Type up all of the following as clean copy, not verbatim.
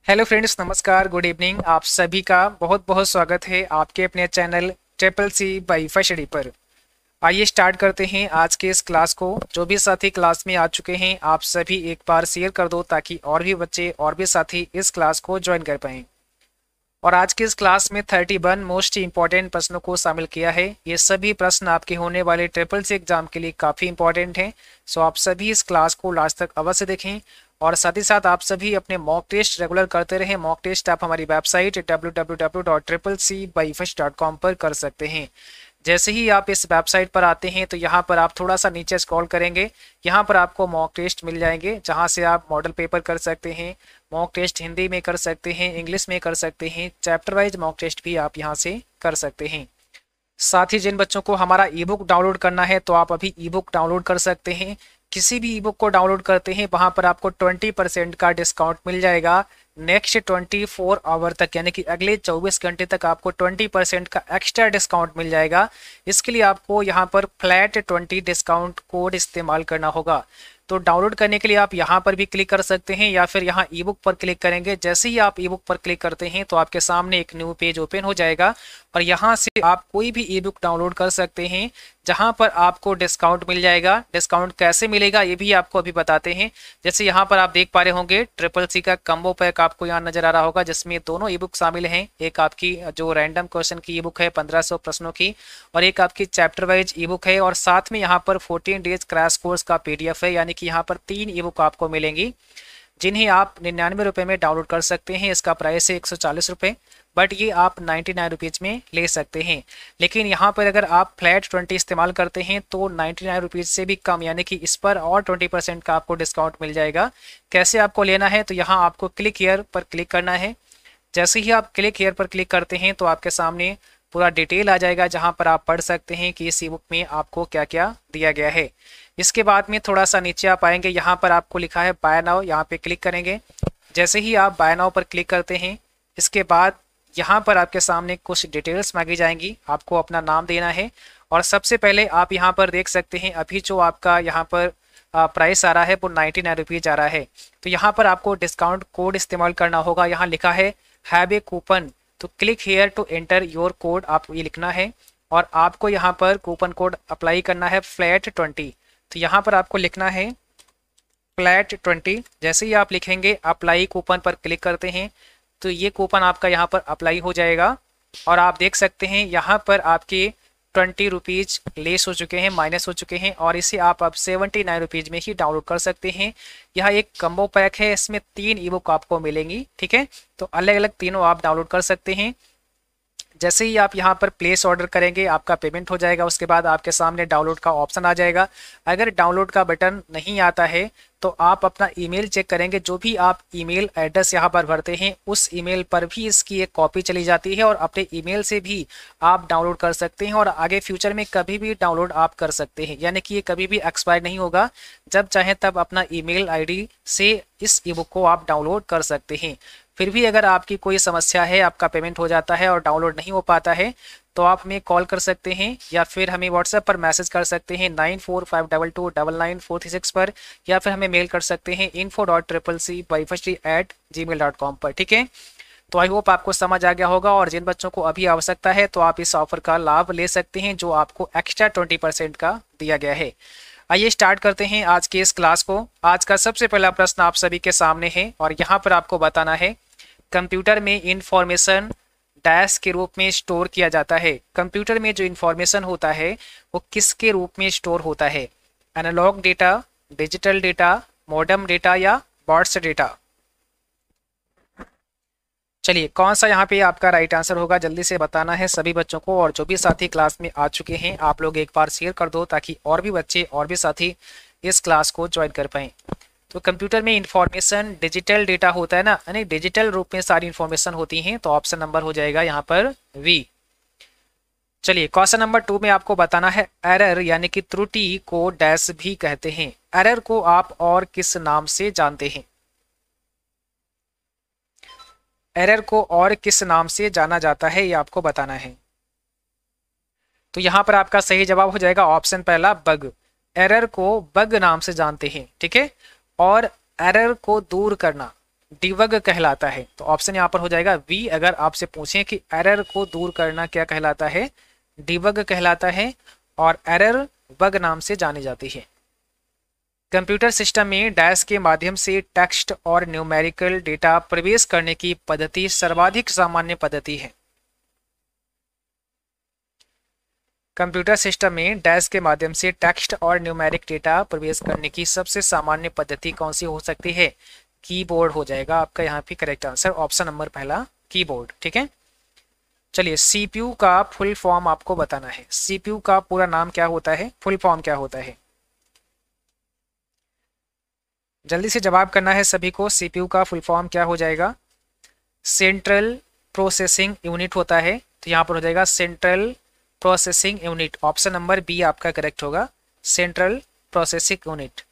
Hello friends, नमस्कार, good evening. आप सभी का बहुत बहुत स्वागत है आपके अपने channel triple C by first पर। आइए स्टार्ट करते हैं आज के इस क्लास को। जो भी साथी क्लास में आ चुके हैं आप सभी एक बार शेयर कर दो ताकि और भी बच्चे और भी साथी इस क्लास को ज्वाइन कर पाएँ। और आज के इस क्लास में 31 मोस्ट इंपॉर्टेंट प्रश्नों को शामिल किया है। ये सभी प्रश्न आपके होने वाले ट्रिपल सी एग्जाम के लिए काफ़ी इंपॉर्टेंट हैं। सो आप सभी इस क्लास को लास्ट तक अवश्य देखें और साथ ही साथ आप सभी अपने मॉक टेस्ट रेगुलर करते रहें। मॉक टेस्ट आप हमारी वेबसाइट www.triplec.com पर कर सकते हैं। जैसे ही आप इस वेबसाइट पर आते हैं तो यहाँ पर आप थोड़ा सा नीचे स्क्रॉल करेंगे, यहाँ पर आपको मॉक टेस्ट मिल जाएंगे जहाँ से आप मॉडल पेपर कर सकते हैं। मॉक टेस्ट हिंदी में कर सकते हैं, इंग्लिश में कर सकते हैं, चैप्टर वाइज मॉक टेस्ट भी आप यहाँ से कर सकते हैं। साथ ही जिन बच्चों को हमारा ई बुक डाउनलोड करना है तो आप अभी ई बुक डाउनलोड कर सकते हैं। किसी भी ई बुक को डाउनलोड करते हैं वहाँ पर आपको 20% का डिस्काउंट मिल जाएगा। नेक्स्ट 24 आवर तक यानी कि अगले 24 घंटे तक आपको 20% का एक्स्ट्रा डिस्काउंट मिल जाएगा। इसके लिए आपको यहाँ पर फ्लैट 20 डिस्काउंट कोड इस्तेमाल करना होगा। तो डाउनलोड करने के लिए आप यहाँ पर भी क्लिक कर सकते हैं या फिर यहाँ ई बुक पर क्लिक करेंगे। जैसे ही आप ई बुक पर क्लिक करते हैं तो आपके सामने एक न्यू पेज ओपन हो जाएगा और यहाँ से आप कोई भी ई बुक डाउनलोड कर सकते हैं जहाँ पर आपको डिस्काउंट मिल जाएगा। डिस्काउंट कैसे मिलेगा ये भी आपको अभी बताते हैं। जैसे यहाँ पर आप देख पा रहे होंगे ट्रिपल सी का कम्बो पैक आपको यहाँ नजर आ रहा होगा जिसमें दोनों ई बुक शामिल हैं। एक आपकी जो रैंडम क्वेश्चन की ई बुक है 1500 प्रश्नों की और एक आपकी चैप्टर वाइज ई बुक है और साथ में यहाँ पर 14 डेज क्रैश कोर्स का PDF है। यानी कि यहाँ पर 3 ई बुक आपको मिलेंगी जिन्हें आप 99 रुपये में डाउनलोड कर सकते हैं। इसका प्राइस है 140 रुपये, बट ये आप 99 रुपीज़ में ले सकते हैं। लेकिन यहाँ पर अगर आप फ्लैट 20 इस्तेमाल करते हैं तो 99 रुपीज़ से भी कम यानी कि इस पर और 20% का आपको डिस्काउंट मिल जाएगा। कैसे आपको लेना है तो यहाँ आपको क्लिक हियर पर क्लिक करना है। जैसे ही आप क्लिक हियर पर क्लिक करते हैं तो आपके सामने पूरा डिटेल आ जाएगा जहाँ पर आप पढ़ सकते हैं कि इस ई बुक में आपको क्या क्या दिया गया है। इसके बाद में थोड़ा सा नीचे आप आएंगे, यहाँ पर आपको लिखा है बाय नाउ, यहाँ पे क्लिक करेंगे। जैसे ही आप बाय नाउ पर क्लिक करते हैं इसके बाद यहाँ पर आपके सामने कुछ डिटेल्स मांगी जाएंगी। आपको अपना नाम देना है और सबसे पहले आप यहाँ पर देख सकते हैं अभी जो आपका यहाँ पर प्राइस आ रहा है वो 99 रुपीज़ आ रहा है। तो यहाँ पर आपको डिस्काउंट कोड इस्तेमाल करना होगा। यहाँ लिखा है हैव ए कूपन, तो click here to enter your code, आप ये लिखना है और आपको यहाँ पर कूपन कोड अप्लाई करना है फ्लैट 20। तो यहाँ पर आपको लिखना है फ्लैट 20। जैसे ही आप लिखेंगे अप्लाई कूपन पर क्लिक करते हैं तो ये कूपन आपका यहाँ पर अप्लाई हो जाएगा और आप देख सकते हैं यहाँ पर आपके 20 रुपीज़ लेस हो चुके हैं, माइनस हो चुके हैं और इसे आप अब 79 रुपीज़ में ही डाउनलोड कर सकते हैं। यह एक कम्बो पैक है, इसमें 3 ई बुक आपको मिलेंगी। ठीक है, तो अलग अलग तीनों आप डाउनलोड कर सकते हैं। जैसे ही आप यहाँ पर प्लेस ऑर्डर करेंगे आपका पेमेंट हो जाएगा। उसके बाद आपके सामने डाउनलोड का ऑप्शन आ जाएगा। अगर डाउनलोड का बटन नहीं आता है तो आप अपना ईमेल चेक करेंगे। जो भी आप ईमेल एड्रेस यहाँ पर भरते हैं उस ईमेल पर भी इसकी एक कॉपी चली जाती है और अपने ईमेल से भी आप डाउनलोड कर सकते हैं और आगे फ्यूचर में कभी भी डाउनलोड आप कर सकते हैं। यानी कि ये कभी भी एक्सपायर नहीं होगा, जब चाहें तब अपना ईमेल आईडी से इस ई बुक को आप डाउनलोड कर सकते हैं। फिर भी अगर आपकी कोई समस्या है, आपका पेमेंट हो जाता है और डाउनलोड नहीं हो पाता है तो आप हमें कॉल कर सकते हैं या फिर हमें व्हाट्सएप पर मैसेज कर सकते हैं 9452299436 पर, या फिर हमें मेल कर सकते हैं info.triplec@gmail.com पर। ठीक है, तो आई होप आपको समझ आ गया होगा और जिन बच्चों को अभी आवश्यकता है तो आप इस ऑफर का लाभ ले सकते हैं जो आपको एक्स्ट्रा 20% का दिया गया है। आइए स्टार्ट करते हैं आज के इस क्लास को। आज का सबसे पहला प्रश्न आप सभी के सामने है और यहाँ पर आपको बताना है कंप्यूटर में इंफॉर्मेशन डैश के रूप में स्टोर किया जाता है। कंप्यूटर में जो इंफॉर्मेशन होता है वो किसके रूप में स्टोर होता है? Analog data, digital data, modern data या बर्स्ट डेटा? चलिए कौन सा यहाँ पे आपका राइट आंसर होगा जल्दी से बताना है सभी बच्चों को। और जो भी साथी क्लास में आ चुके हैं आप लोग एक बार शेयर कर दो ताकि और भी बच्चे और भी साथी इस क्लास को ज्वाइन कर पाएँ। तो कंप्यूटर में इंफॉर्मेशन डिजिटल डेटा होता है ना, यानी डिजिटल रूप में सारी इंफॉर्मेशन होती हैं। तो ऑप्शन नंबर हो जाएगा यहाँ पर वी। चलिए क्वेश्चन नंबर 2 में आपको बताना है एरर यानी कि त्रुटि को डैश भी कहते हैं। एरर को आप और किस नाम से जानते हैं? एरर को और किस नाम से जाना जाता है ये आपको बताना है। तो यहाँ पर आपका सही जवाब हो जाएगा ऑप्शन पहला बग। एरर को बग नाम से जानते हैं। ठीक है, और एरर को दूर करना, डिबग कहलाता है। तो ऑप्शन यहाँ पर हो जाएगा वी। अगर आपसे पूछें कि एरर को दूर करना क्या कहलाता है, डिबग कहलाता है, और एरर बग नाम से जानी जाती है। कंप्यूटर सिस्टम में डैश के माध्यम से टेक्स्ट और न्यूमेरिकल डेटा प्रवेश करने की पद्धति सर्वाधिक सामान्य पद्धति है। कंप्यूटर सिस्टम में डैश के माध्यम से टेक्स्ट और न्यूमेरिक डेटा प्रवेश करने की सबसे सामान्य पद्धति कौन सी हो सकती है? कीबोर्ड हो जाएगा आपका यहाँ पे करेक्ट आंसर, ऑप्शन नंबर पहला कीबोर्ड। ठीक है, चलिए सीपीयू का फुल फॉर्म आपको बताना है। सीपीयू का पूरा नाम क्या होता है, फुल फॉर्म क्या होता है? जल्दी से जवाब करना है सभी को। सीपीयू का फुल फॉर्म क्या हो जाएगा? सेंट्रल प्रोसेसिंग यूनिट होता है, तो यहाँ पर हो जाएगा central processing unit. Option number B आपका करेक्ट होगा, central processing unit.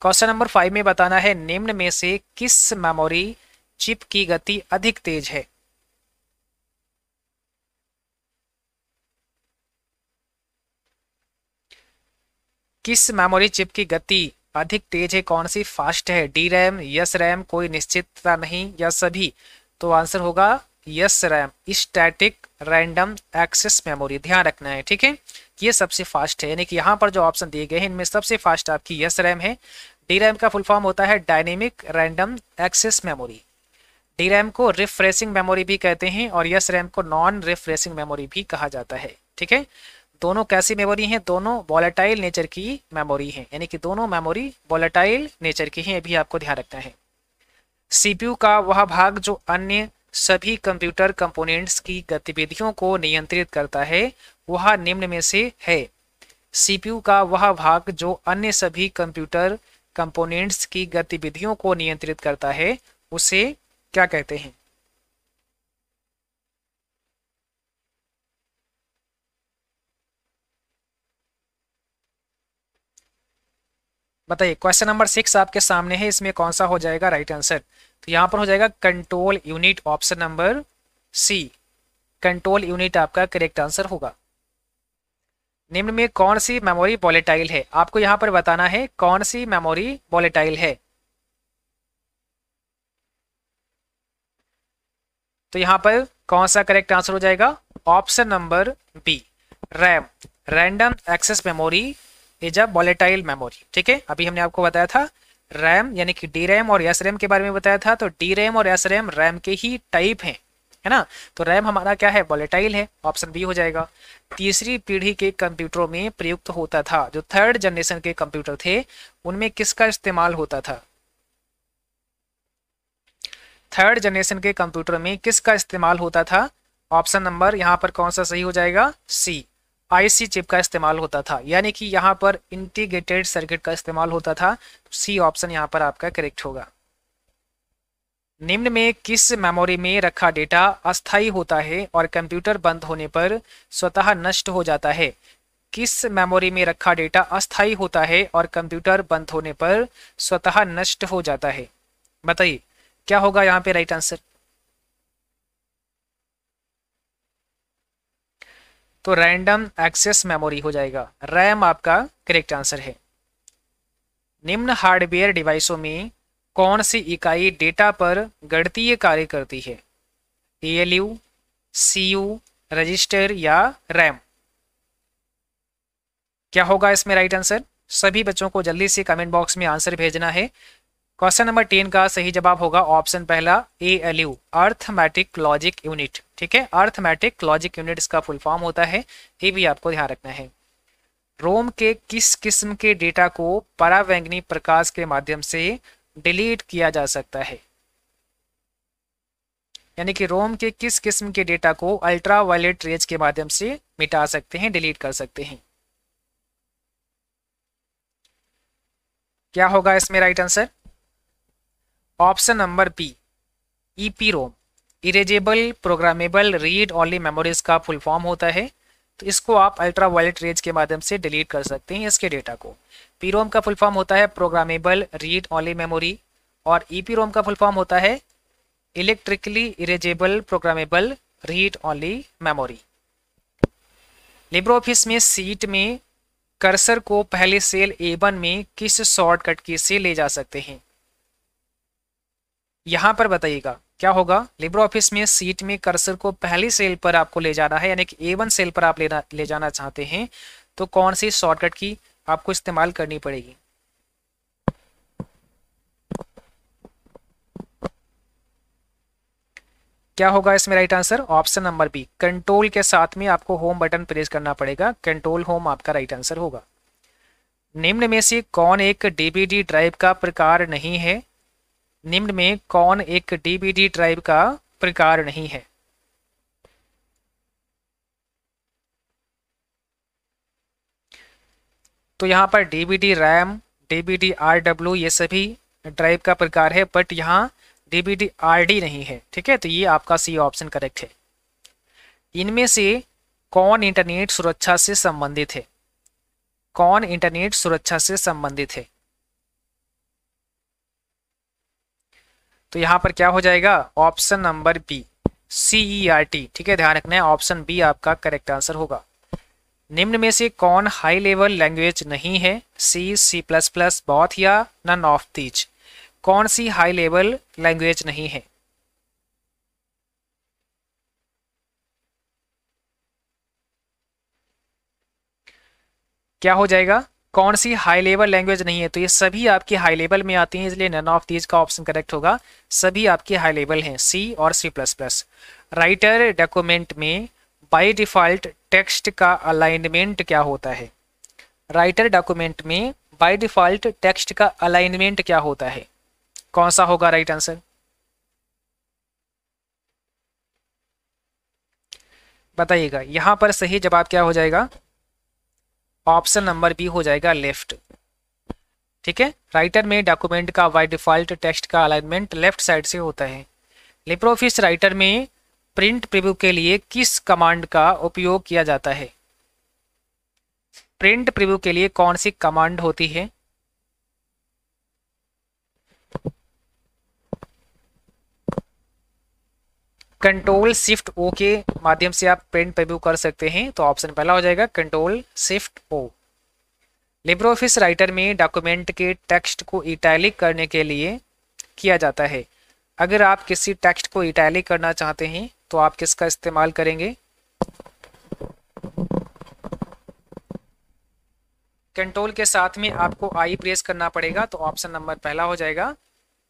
Question number 5 में बताना है निम्न में से किस मेमोरी चिप की गति अधिक तेज है? किस मेमोरी चिप की गति अधिक तेज है, कौन सी फास्ट है? डी रैम, यस रैम, कोई निश्चितता नहीं, या सभी? तो आंसर होगा S RAM, static random access memory. ध्यान रखना है, ठीक है, ये सबसे फास्ट है, यानी कि यहाँ पर जो ऑप्शन दिए गए हैं इनमें सबसे फास्ट आपकी यस रैम है। डी रैम का फुल फॉर्म होता है dynamic random access memory. D RAM को रिफ्रेशिंग मेमोरी भी कहते हैं और यस रैम को नॉन रिफ्रेशिंग मेमोरी भी कहा जाता है। ठीक है, दोनों कैसी मेमोरी हैं? दोनों वॉलेटाइल नेचर की मेमोरी हैं, यानी कि दोनों मेमोरी वॉलेटाइल नेचर की हैं, ये भी आपको ध्यान रखना है। सीपीयू का वह भाग जो अन्य सभी कंप्यूटर कंपोनेंट्स की गतिविधियों को नियंत्रित करता है वह निम्न में से है। सीपीयू का वह भाग जो अन्य सभी कंप्यूटर कंपोनेंट्स की गतिविधियों को नियंत्रित करता है उसे क्या कहते हैं? बताइए, क्वेश्चन नंबर 6 आपके सामने है, इसमें कौन सा हो जाएगा राइट आंसर? तो यहां पर हो जाएगा control unit, option number C, control unit आपका करेक्ट आंसर होगा। निम्न में कौन सी मेमोरी वॉलेटाइल है? आपको यहां पर बताना है कौन सी मेमोरी वॉलेटाइल है। तो यहां पर कौन सा करेक्ट आंसर हो जाएगा? Option number B, RAM, random access memory is a volatile memory. ठीक है, अभी हमने आपको बताया था रैम यानी कि डी रैम और एस रैम के बारे में बताया था, तो डी रैम और एस रैम रैम के ही टाइप हैं, है ना। तो रैम हमारा क्या है? वॉलेटाइल है, ऑप्शन बी हो जाएगा। तीसरी पीढ़ी के कंप्यूटरों में प्रयुक्त होता था, जो थर्ड जनरेशन के कंप्यूटर थे उनमें किसका इस्तेमाल होता था? थर्ड जनरेशन के कंप्यूटर में किसका इस्तेमाल होता था? ऑप्शन नंबर यहाँ पर कौन सा सही हो जाएगा? सी, आईसी चिप का इस्तेमाल होता था, यानी कि यहाँ पर इंटीग्रेटेड सर्किट का इस्तेमाल होता था। सी ऑप्शन यहाँ पर आपका करेक्ट होगा। निम्न में किस मेमोरी में रखा डेटा अस्थायी होता है और कंप्यूटर बंद होने पर स्वतः नष्ट हो जाता है? किस मेमोरी में रखा डेटा अस्थायी होता है और कंप्यूटर बंद होने पर स्वतः नष्ट हो जाता है? बताइए क्या होगा यहाँ पे राइट आंसर? तो रैंडम एक्सेस मेमोरी हो जाएगा, रैम आपका करेक्ट आंसर है। निम्न हार्डवेयर डिवाइसों में कौन सी इकाई डेटा पर गणितीय कार्य करती है? एएलयू, सीयू, रजिस्टर या रैम? क्या होगा इसमें राइट आंसर? सभी बच्चों को जल्दी से कमेंट बॉक्स में आंसर भेजना है। क्वेश्चन नंबर 10 का सही जवाब होगा ऑप्शन पहला एएलयू, अर्थमेटिक लॉजिक यूनिट। ठीक है, अर्थमेटिक लॉजिक यूनिट इसका फुल फॉर्म होता है, ये भी आपको ध्यान रखना है। रोम के किस किस्म के डेटा को परावैंगनी प्रकाश के माध्यम से डिलीट किया जा सकता है? यानी कि रोम के किस किस्म के डेटा को अल्ट्रा वायलेट रेज के माध्यम से मिटा सकते हैं, डिलीट कर सकते हैं? क्या होगा इसमें right answer? Option number B, EPROM, erasable programmable read only memories का फुल फॉर्म होता है। तो इसको आप अल्ट्रा वायलेट रेज के माध्यम से डिलीट कर सकते हैं इसके डेटा को। पीरोम का फुल फॉर्म होता है प्रोग्रामेबल रीड ओनली मेमोरी, और ईपीरोम का फुल फॉर्म होता है electrically erasable programmable read only memory. Libre office में सीट में कर्सर को पहले सेल A1 में किस शॉर्टकट की से ले जा सकते हैं? यहाँ पर बताइएगा क्या होगा। लिब्रे ऑफिस में सीट में कर्सर को पहली सेल पर आपको ले जाना है, यानी कि A1 सेल पर आप ले जाना चाहते हैं, तो कौन सी शॉर्टकट की आपको इस्तेमाल करनी पड़ेगी। क्या होगा इसमें right answer, option number B, control के साथ में आपको होम बटन प्रेस करना पड़ेगा, कंट्रोल होम आपका राइट आंसर होगा। निम्न में से कौन एक डीवीडी ड्राइव का प्रकार नहीं है। निम्न में कौन एक डीवीडी ड्राइव का प्रकार नहीं है। तो यहाँ पर डीवीडी रैम, डीवीडी RW ये सभी ड्राइव का प्रकार है, बट यहाँ डीवीडी RD नहीं है। ठीक है, तो ये आपका सी ऑप्शन करेक्ट है। इनमें से कौन इंटरनेट सुरक्षा से संबंधित है। कौन इंटरनेट सुरक्षा से संबंधित है। तो यहाँ पर क्या हो जाएगा, ऑप्शन नंबर बी, CERT। ठीक है, ध्यान रखना है, ऑप्शन बी आपका करेक्ट आंसर होगा। निम्न में से कौन हाई लेवल लैंग्वेज नहीं है। C++, बहुत या नन ऑफ दीज। कौन सी हाई लेवल लैंग्वेज नहीं है। क्या हो जाएगा, कौन सी हाई लेवल लैंग्वेज नहीं है। तो ये सभी आपकी हाई लेवल में आती हैं, इसलिए नन ऑफ दीज का ऑप्शन करेक्ट होगा। सभी आपकी हाई लेवल हैं, C और C++। राइटर डॉक्यूमेंट में बाय डिफॉल्ट टेक्स्ट का अलाइनमेंट क्या होता है। राइटर डॉक्यूमेंट में बाय डिफॉल्ट टेक्स्ट का अलाइनमेंट क्या होता है, कौन सा होगा राइट आंसर। बताइएगा, यहां पर सही जवाब क्या हो जाएगा, ऑप्शन नंबर बी हो जाएगा, लेफ्ट। ठीक है, राइटर में डॉक्यूमेंट का बाय डिफॉल्ट टेक्स्ट का अलाइनमेंट लेफ्ट साइड से होता है। लिब्रे ऑफिस राइटर में प्रिंट प्रीव्यू के लिए किस कमांड का उपयोग किया जाता है। प्रिंट प्रीव्यू के लिए कौन सी कमांड होती है। कंट्रोल शिफ्ट ओ के माध्यम से आप प्रिंट प्रीव्यू कर सकते हैं, तो ऑप्शन पहला हो जाएगा कंट्रोल शिफ्ट ओ। लिब्रे ऑफिस राइटर में डॉक्यूमेंट के टेक्स्ट को इटैलिक करने के लिए किया जाता है। अगर आप किसी टेक्स्ट को इटैलिक करना चाहते हैं तो आप किसका इस्तेमाल करेंगे। कंट्रोल के साथ में आपको आई प्रेस करना पड़ेगा, तो ऑप्शन नंबर पहला हो जाएगा।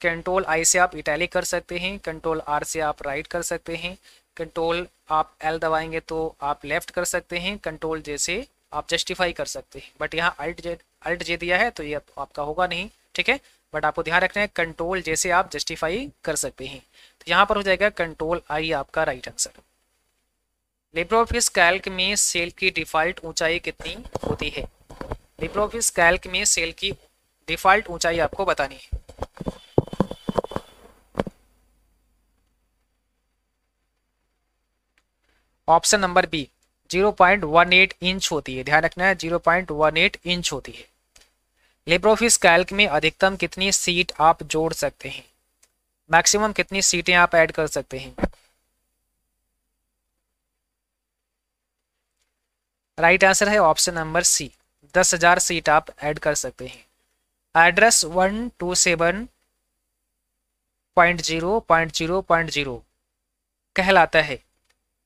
कंट्रोल आई से आप इटैलिक कर सकते हैं, कंट्रोल आर से आप राइट कर सकते हैं, कंट्रोल आप एल दबाएंगे तो आप लेफ्ट कर सकते हैं, कंट्रोल जे से आप जस्टिफाई कर सकते हैं। बट यहाँ अल्ट जे दिया है तो ये आपका होगा नहीं। ठीक है, बट आपको ध्यान रखना है कंट्रोल जे से आप जस्टिफाई कर सकते हैं, तो यहाँ पर हो जाएगा कंट्रोल आई आपका right answer. Libre office Calc में सेल की डिफॉल्ट ऊंचाई कितनी होती है। लिब्रे ऑफिस कैल्क में सेल की डिफॉल्ट ऊंचाई आपको बतानी है। ऑप्शन नंबर बी 0.18 इंच होती है, ध्यान रखना है 0.18 इंच होती है। लिब्रे ऑफिस कैल्क में अधिकतम कितनी सीट आप जोड़ सकते हैं, मैक्सिमम कितनी सीटें आप ऐड कर सकते हैं। राइट आंसर है ऑप्शन नंबर सी, 10,000 सीट आप ऐड कर सकते हैं। एड्रेस 127.0.0.0 कहलाता है,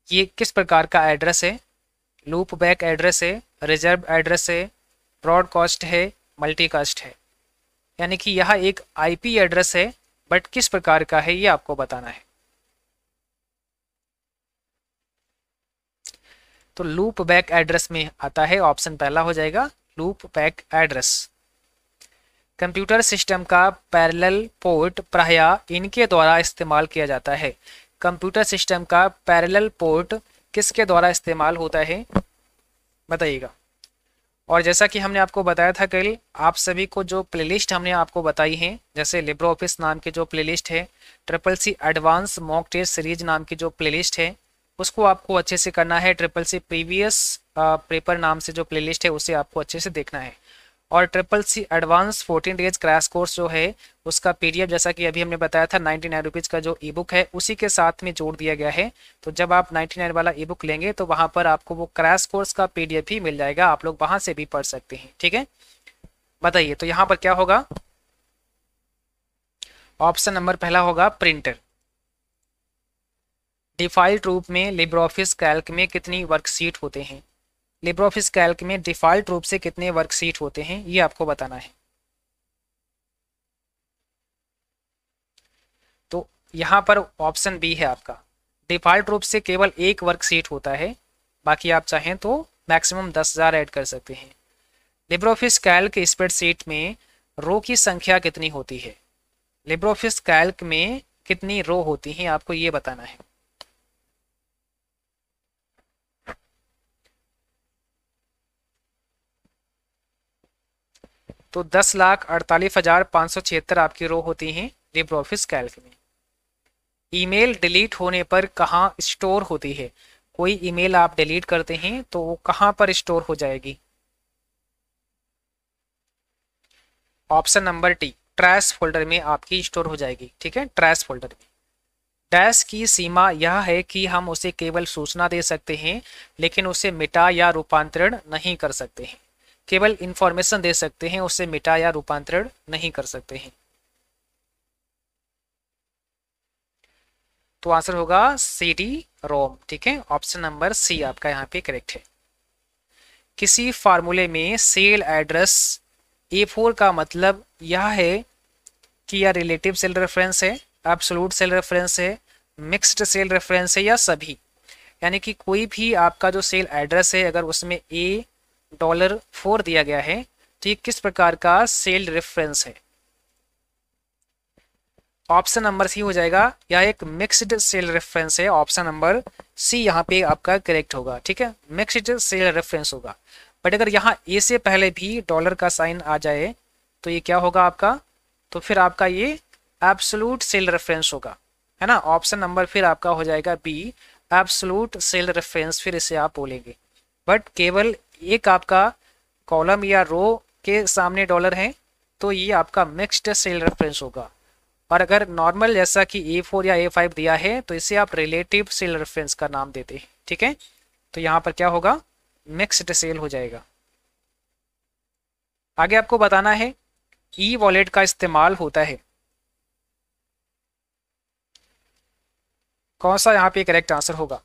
ये किस प्रकार का एड्रेस है। लूप बैक एड्रेस है, रिजर्व एड्रेस है, ब्रॉडकास्ट है, मल्टीकास्ट है। यानी कि यह एक आईपी एड्रेस है, बट किस प्रकार का है ये आपको बताना है। तो लूप बैक एड्रेस में आता है, ऑप्शन पहला हो जाएगा loop back address. Computer system का पैरेलल पोर्ट प्रायः इनके द्वारा इस्तेमाल किया जाता है। कंप्यूटर सिस्टम का पैरेलल पोर्ट किसके द्वारा इस्तेमाल होता है, बताइएगा। और जैसा कि हमने आपको बताया था कल, आप सभी को जो प्लेलिस्ट हमने आपको बताई है, जैसे लिब्रे ऑफिस नाम की जो प्लेलिस्ट है, CCC advance mock test series नाम की जो प्लेलिस्ट है, उसको आपको अच्छे से करना है। CCC प्रीवियस पेपर नाम से जो प्लेलिस्ट है उसे आपको अच्छे से देखना है। और CCC advance 14 days crash course जो है उसका PDF, जैसा कि अभी हमने बताया था 99 रुपीज़ का जो ईबुक है उसी के साथ में जोड़ दिया गया है। तो जब आप 99 वाला ईबुक लेंगे तो वहाँ पर आपको वो क्रैश कोर्स का PDF भी मिल जाएगा, आप लोग वहाँ से भी पढ़ सकते हैं। ठीक है, बताइए तो यहाँ पर क्या होगा, ऑप्शन नंबर पहला होगा प्रिंटर। डिफ़ॉल्ट रूप में लिब्रे ऑफिस कैल्क में कितनी वर्कशीट होते हैं? लिब्रे ऑफिस कैल्क में डिफ़ॉल्ट रूप से कितने वर्कशीट होते हैं ये आपको बताना है। तो यहाँ पर ऑप्शन बी है आपका, डिफ़ॉल्ट रूप से केवल एक वर्कशीट होता है, बाकी आप चाहें तो मैक्सिमम 10,000 ऐड कर सकते हैं। लिब्रे ऑफिस कैल्क स्प्रेडशीट में रो की संख्या कितनी होती है? लिब्रे ऑफिस कैल्क में कितनी रो होती हैं आपको ये बताना है। तो 10,48,576 आपकी रो होती हैं लिब्रे ऑफिस कैल्क में। ईमेल डिलीट होने पर कहाँ स्टोर होती है? कोई ईमेल आप डिलीट करते हैं तो वो कहाँ पर स्टोर हो जाएगी? Option number D, trash folder में आपकी स्टोर हो जाएगी। ठीक है, ट्रैश फोल्डर में। डैश की सीमा यह है कि हम उसे केवल सूचना दे सकते हैं, लेकिन उसे मिटा या रूपांतरण नहीं कर सकते हैं। केवल इंफॉर्मेशन दे सकते हैं, उसे मिटा या रूपांतरण नहीं कर सकते हैं। तो आंसर होगा सी डी रोम। ठीक है, ऑप्शन नंबर सी आपका यहाँ पे करेक्ट है। किसी फार्मूले में सेल एड्रेस A4 का मतलब यह है कि यह रिलेटिव सेल रेफरेंस है, एब्सोल्यूट सेल रेफरेंस है, मिक्स्ड सेल रेफरेंस है या सभी। यानी कि कोई भी आपका जो सेल एड्रेस है अगर उसमें $4 दिया गया है तो ये किस प्रकार का सेल रेफरेंस है? ऑप्शन नंबर सी हो जाएगा, यह एक मिक्स्ड सेल रेफरेंस है। ऑप्शन नंबर सी यहाँ पे आपका करेक्ट होगा। ठीक है, मिक्स्ड सेल रेफरेंस होगा। बट अगर यहाँ ए से पहले भी डॉलर का साइन आ जाए तो ये क्या होगा आपका? तो फिर आपका ये एब्सोल्यूट सेल रेफरेंस होगा, है ना। ऑप्शन नंबर फिर आपका हो जाएगा बी, एब्सोल्यूट सेल रेफरेंस, फिर इसे आप बोलेंगे। बट केवल एक आपका कॉलम या रो के सामने डॉलर है तो ये आपका मिक्स्ड सेल रेफरेंस होगा। और अगर नॉर्मल जैसा कि A4 या A5 दिया है तो इसे आप रिलेटिव सेल रेफरेंस का नाम देते हैं। ठीक है, तो यहाँ पर क्या होगा? मिक्स्ड सेल हो जाएगा। आगे आपको बताना है ई वॉलेट का इस्तेमाल होता है, कौन सा यहाँ पे करेक्ट आंसर होगा?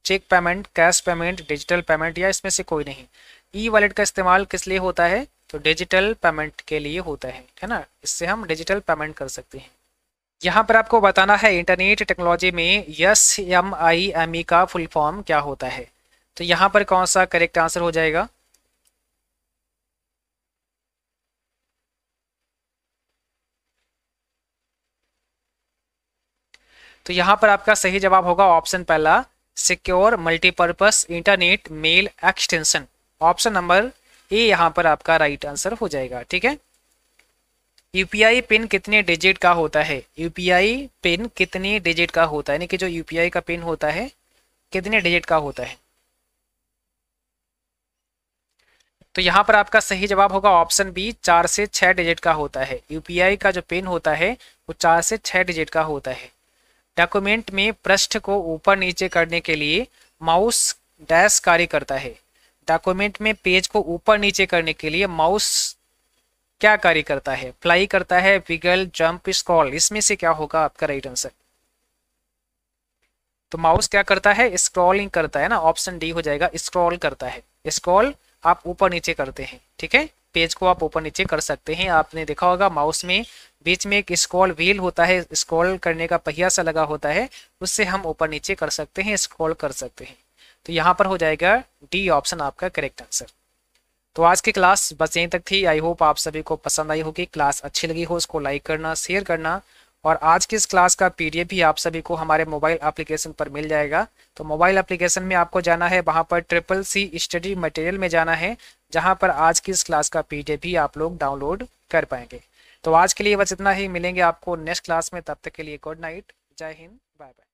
Cheque payment, cash payment, digital payment या इसमें से कोई नहीं। ई वॉलेट का इस्तेमाल किस लिए होता है? तो डिजिटल पेमेंट के लिए होता है ना। इससे हम डिजिटल पेमेंट कर सकते हैं। यहाँ पर आपको बताना है इंटरनेट टेक्नोलॉजी में SMIME का फुल फॉर्म क्या होता है। तो यहाँ पर कौन सा करेक्ट आंसर हो जाएगा? तो यहाँ पर आपका सही जवाब होगा ऑप्शन पहला, secure multipurpose internet mail extension. Option number A यहाँ पर आपका राइट आंसर हो जाएगा। ठीक है, यूपीआई पिन कितने डिजिट का होता है? यूपीआई पिन कितने डिजिट का होता है, यानी कि जो यूपीआई का पिन होता है कितने डिजिट का होता है? तो यहाँ पर आपका सही जवाब होगा ऑप्शन बी, 4 से 6 डिजिट का होता है। यूपीआई का जो पिन होता है वो 4 से 6 डिजिट का होता है। डॉक्यूमेंट में पृष्ठ को ऊपर नीचे करने के लिए माउस डैश कार्य करता है। डॉक्यूमेंट में पेज को ऊपर नीचे करने के लिए माउस क्या कार्य करता है? फ्लाई करता है, विगल, जंप, स्क्रॉल, इसमें से क्या होगा आपका राइट आंसर? तो माउस क्या करता है? स्क्रॉलिंग करता है ना। ऑप्शन डी हो जाएगा, स्क्रॉल करता है। स्क्रॉल आप ऊपर नीचे करते हैं। ठीक है, पेज को आप ऊपर नीचे कर सकते हैं। आपने देखा होगा माउस में बीच में एक स्क्रॉल व्हील होता है, स्क्रॉल करने का पहिया सा लगा होता है, उससे हम ऊपर नीचे कर सकते हैं, स्क्रॉल कर सकते हैं। तो यहाँ पर हो जाएगा डी ऑप्शन आपका करेक्ट आंसर। तो आज की क्लास बस यहीं तक थी। आई होप आप सभी को पसंद आई होगी। क्लास अच्छी लगी हो उसको लाइक करना, शेयर करना। और आज की इस क्लास का PDF भी आप सभी को हमारे मोबाइल एप्लीकेशन पर मिल जाएगा। तो मोबाइल एप्लीकेशन में आपको जाना है, वहाँ पर CCC स्टडी मटेरियल में जाना है, जहाँ पर आज की इस क्लास का PDF भी आप लोग डाउनलोड कर पाएंगे। तो आज के लिए बस इतना ही, मिलेंगे आपको नेक्स्ट क्लास में। तब तक के लिए गुड नाइट, जय हिंद, बाय बाय।